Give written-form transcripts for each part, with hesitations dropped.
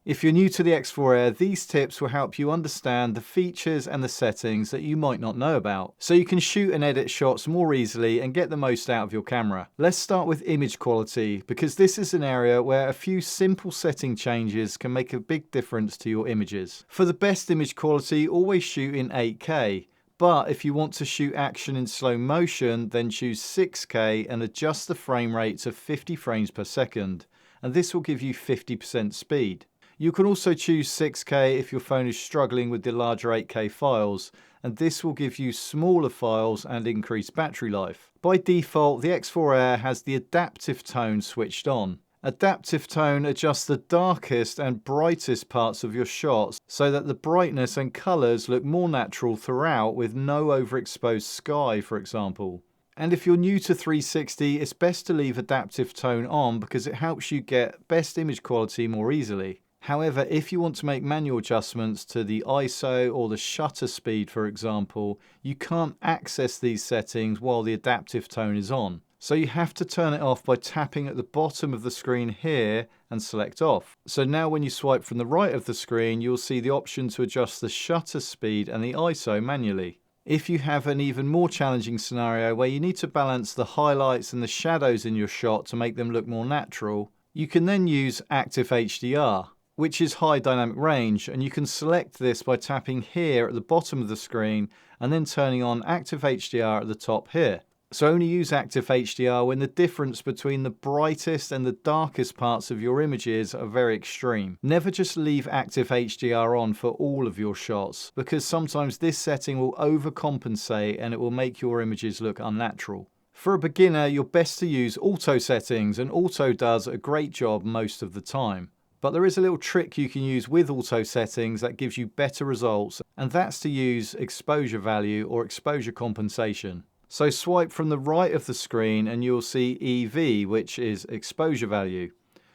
If you're new to the X4 Air, these tips will help you understand the features and the settings that you might not know about, so you can shoot and edit shots more easily and get the most out of your camera. Let's start with image quality, because this is an area where a few simple setting changes can make a big difference to your images. For the best image quality, always shoot in 8K. But if you want to shoot action in slow motion, then choose 6K and adjust the frame rate to 50 frames per second, and this will give you 50% speed. You can also choose 6K if your phone is struggling with the larger 8K files, and this will give you smaller files and increased battery life. By default, the X4 Air has the adaptive tone switched on. Adaptive tone adjusts the darkest and brightest parts of your shots so that the brightness and colours look more natural throughout with no overexposed sky, for example. And if you're new to 360, it's best to leave adaptive tone on because it helps you get best image quality more easily. However, if you want to make manual adjustments to the ISO or the shutter speed, for example, you can't access these settings while the adaptive tone is on. So you have to turn it off by tapping at the bottom of the screen here and select off. So now when you swipe from the right of the screen, you'll see the option to adjust the shutter speed and the ISO manually. If you have an even more challenging scenario where you need to balance the highlights and the shadows in your shot to make them look more natural, you can then use Active HDR, which is high dynamic range, and you can select this by tapping here at the bottom of the screen and then turning on Active HDR at the top here. So only use Active HDR when the difference between the brightest and the darkest parts of your images are very extreme. Never just leave Active HDR on for all of your shots, because sometimes this setting will overcompensate and it will make your images look unnatural. For a beginner, you're best to use auto settings, and auto does a great job most of the time. But there is a little trick you can use with auto settings that gives you better results, and that's to use exposure value or exposure compensation. So swipe from the right of the screen and you'll see EV, which is exposure value.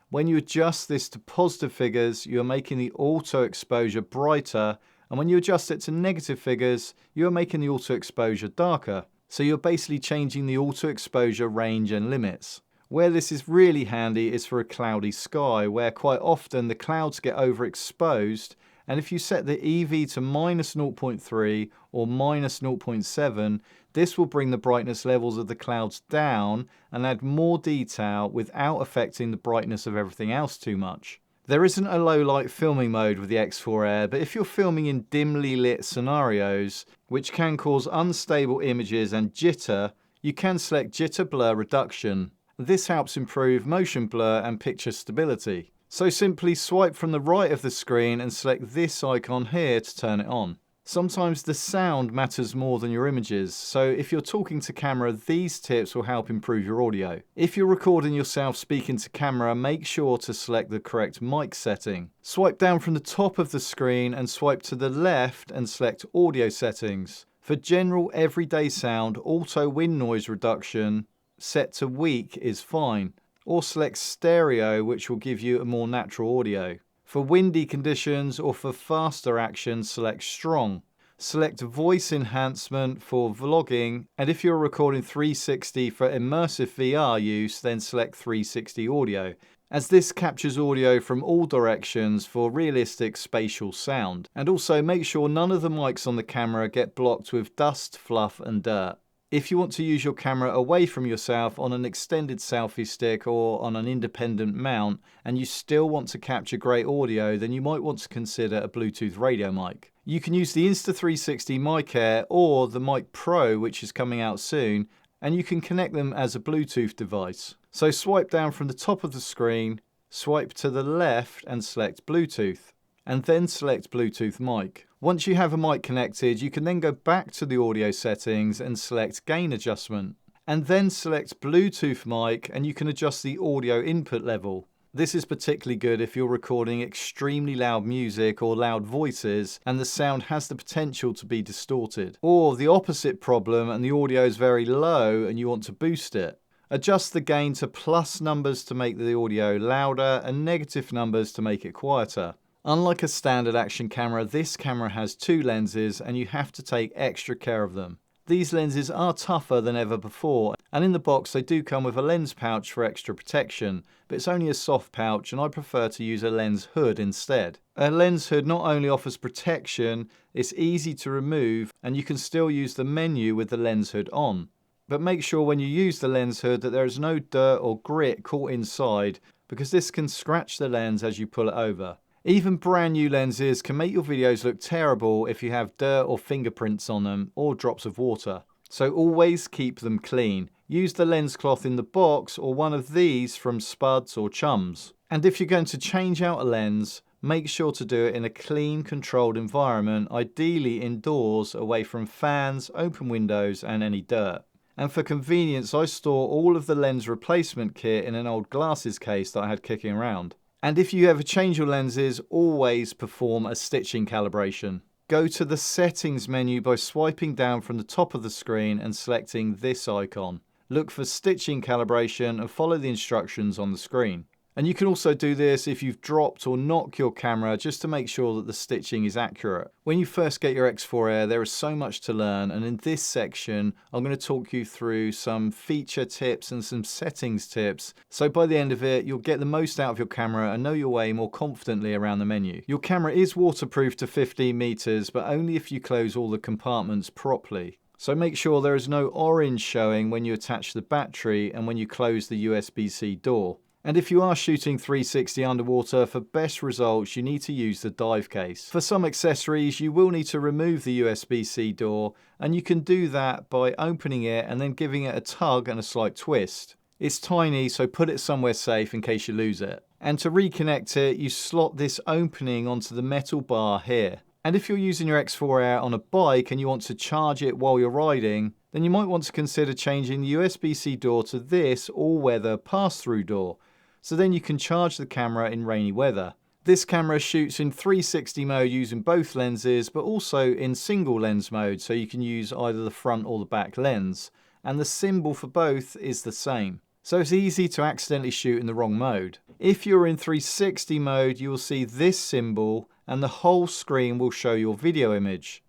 When you adjust this to positive figures, you're making the auto exposure brighter, and when you adjust it to negative figures, you're making the auto exposure darker. So you're basically changing the auto exposure range and limits. Where this is really handy is for a cloudy sky, where quite often the clouds get overexposed, and if you set the EV to minus 0.3 or minus 0.7, this will bring the brightness levels of the clouds down and add more detail without affecting the brightness of everything else too much. There isn't a low light filming mode with the X4 Air, but if you're filming in dimly lit scenarios, which can cause unstable images and jitter, you can select jitter blur reduction. This helps improve motion blur and picture stability. So simply swipe from the right of the screen and select this icon here to turn it on. Sometimes the sound matters more than your images, so if you're talking to camera, these tips will help improve your audio. If you're recording yourself speaking to camera, make sure to select the correct mic setting. Swipe down from the top of the screen and swipe to the left and select audio settings. For general everyday sound, auto wind noise reduction set to weak is fine, or select stereo, which will give you a more natural audio. For windy conditions or for faster action, select strong. Select voice enhancement for vlogging, and if you're recording 360 for immersive VR use, then select 360 audio, as this captures audio from all directions for realistic spatial sound. And also make sure none of the mics on the camera get blocked with dust, fluff and dirt. If you want to use your camera away from yourself on an extended selfie stick or on an independent mount, and you still want to capture great audio, then you might want to consider a Bluetooth radio mic. You can use the Insta360 Mic Air or the Mic Pro, which is coming out soon, and you can connect them as a Bluetooth device. So swipe down from the top of the screen, swipe to the left and select Bluetooth, and then select Bluetooth mic. Once you have a mic connected, you can then go back to the audio settings and select gain adjustment, and then select Bluetooth mic, and you can adjust the audio input level. This is particularly good if you're recording extremely loud music or loud voices and the sound has the potential to be distorted. Or the opposite problem and the audio is very low and you want to boost it. Adjust the gain to plus numbers to make the audio louder and negative numbers to make it quieter. Unlike a standard action camera, this camera has two lenses and you have to take extra care of them. These lenses are tougher than ever before, and in the box they do come with a lens pouch for extra protection, but it's only a soft pouch and I prefer to use a lens hood instead. A lens hood not only offers protection, it's easy to remove and you can still use the menu with the lens hood on. But make sure when you use the lens hood that there is no dirt or grit caught inside, because this can scratch the lens as you pull it over. Even brand new lenses can make your videos look terrible if you have dirt or fingerprints on them or drops of water. So always keep them clean. Use the lens cloth in the box or one of these from Spuds or Chums. And if you're going to change out a lens, make sure to do it in a clean, controlled environment, ideally indoors, away from fans, open windows and any dirt. And for convenience, I store all of the lens replacement kit in an old glasses case that I had kicking around. And if you ever change your lenses, always perform a stitching calibration. Go to the settings menu by swiping down from the top of the screen and selecting this icon. Look for stitching calibration and follow the instructions on the screen. And you can also do this if you've dropped or knocked your camera, just to make sure that the stitching is accurate. When you first get your X4 Air, there is so much to learn, and in this section I'm going to talk you through some feature tips and some settings tips, so by the end of it you'll get the most out of your camera and know your way more confidently around the menu. Your camera is waterproof to 15 meters, but only if you close all the compartments properly. So make sure there is no orange showing when you attach the battery and when you close the USB-C door. And if you are shooting 360 underwater, for best results you need to use the dive case. For some accessories you will need to remove the USB-C door, and you can do that by opening it and then giving it a tug and a slight twist. It's tiny, so put it somewhere safe in case you lose it. And to reconnect it, you slot this opening onto the metal bar here. And if you're using your X4 Air on a bike and you want to charge it while you're riding, then you might want to consider changing the USB-C door to this all-weather pass-through door. So then you can charge the camera in rainy weather. This camera shoots in 360 mode using both lenses, but also in single lens mode, so you can use either the front or the back lens. And the symbol for both is the same. So it's easy to accidentally shoot in the wrong mode. If you're in 360 mode, you will see this symbol and the whole screen will show your video image.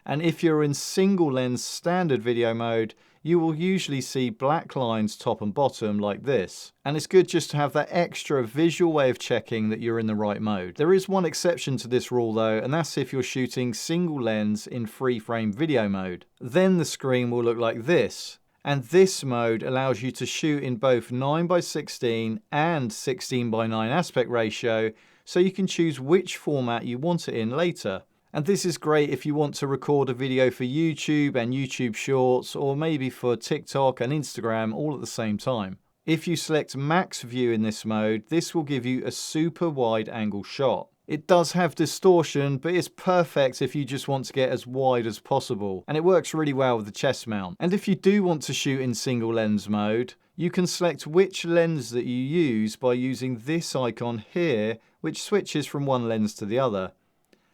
And if you're in single lens standard video mode, you will usually see black lines top and bottom like this. And it's good just to have that extra visual way of checking that you're in the right mode. There is one exception to this rule though, and that's if you're shooting single lens in free frame video mode. Then the screen will look like this. And this mode allows you to shoot in both 9:16 and 16:9 aspect ratio, so you can choose which format you want it in later. And this is great if you want to record a video for YouTube and YouTube Shorts, or maybe for TikTok and Instagram all at the same time. If you select max view in this mode, this will give you a super wide angle shot. It does have distortion, but it's perfect if you just want to get as wide as possible. And it works really well with the chest mount. And if you do want to shoot in single lens mode, you can select which lens that you use by using this icon here, which switches from one lens to the other.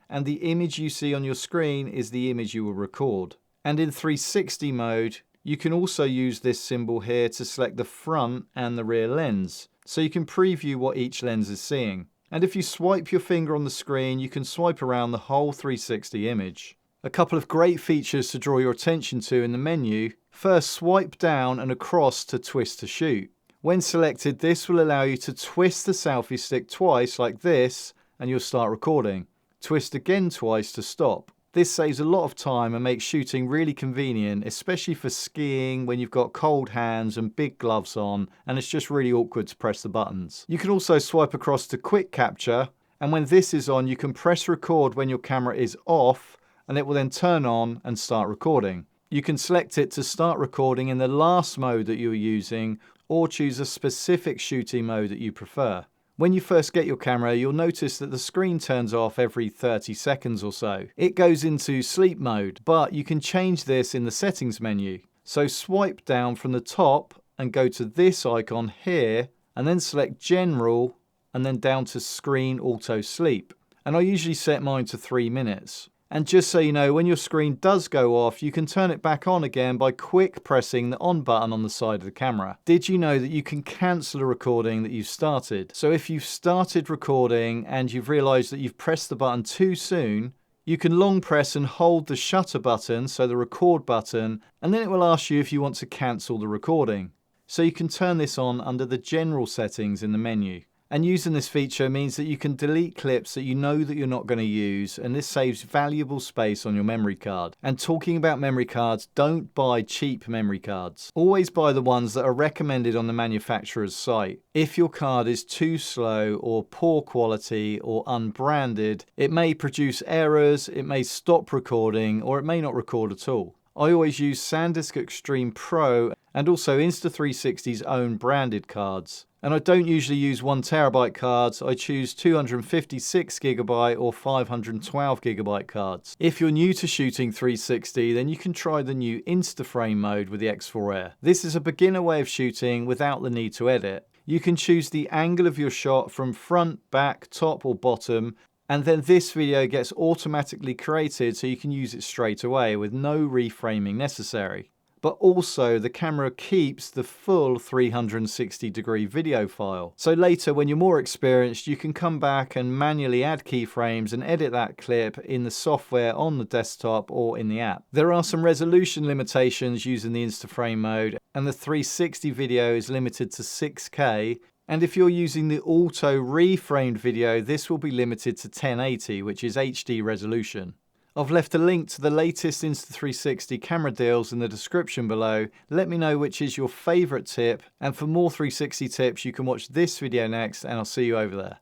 And the image you see on your screen is the image you will record. And in 360 mode, you can also use this symbol here to select the front and the rear lens, so you can preview what each lens is seeing. And if you swipe your finger on the screen, you can swipe around the whole 360 image. A couple of great features to draw your attention to in the menu. First, swipe down and across to twist to shoot. When selected, this will allow you to twist the selfie stick twice like this, and you'll start recording. Twist again twice to stop. This saves a lot of time and makes shooting really convenient, especially for skiing when you've got cold hands and big gloves on and it's just really awkward to press the buttons. You can also swipe across to quick capture, and when this is on you can press record when your camera is off and it will then turn on and start recording. You can select it to start recording in the last mode that you're using, or choose a specific shooting mode that you prefer. When you first get your camera, you'll notice that the screen turns off every 30 seconds or so. It goes into sleep mode, but you can change this in the settings menu. So swipe down from the top and go to this icon here, and then select General, and then down to Screen Auto Sleep. And I usually set mine to 3 minutes. And just so you know, when your screen does go off, you can turn it back on again by quick pressing the on button on the side of the camera. Did you know that you can cancel a recording that you've started? So if you've started recording and you've realized that you've pressed the button too soon, You can long press and hold the shutter button, so the record button, and then it will ask you if you want to cancel the recording. So you can turn this on under the general settings in the menu. And using this feature means that you can delete clips that you know that you're not going to use, and this saves valuable space on your memory card. And talking about memory cards, don't buy cheap memory cards. Always buy the ones that are recommended on the manufacturer's site. If your card is too slow or poor quality or unbranded, it may produce errors, it may stop recording, or it may not record at all. I always use SanDisk Extreme Pro and also Insta360's own branded cards. And I don't usually use 1TB cards, I choose 256GB or 512GB cards. If you're new to shooting 360, then you can try the new Instaframe mode with the X4 Air. This is a beginner way of shooting without the need to edit. You can choose the angle of your shot from front, back, top or bottom, and then this video gets automatically created so you can use it straight away with no reframing necessary. But also the camera keeps the full 360-degree video file. So later when you're more experienced, you can come back and manually add keyframes and edit that clip in the software on the desktop or in the app. There are some resolution limitations using the Instaframe mode, and the 360 video is limited to 6K. And if you're using the auto reframed video, this will be limited to 1080, which is HD resolution. I've left a link to the latest Insta360 camera deals in the description below. Let me know which is your favourite tip, and for more 360 tips you can watch this video next, and I'll see you over there.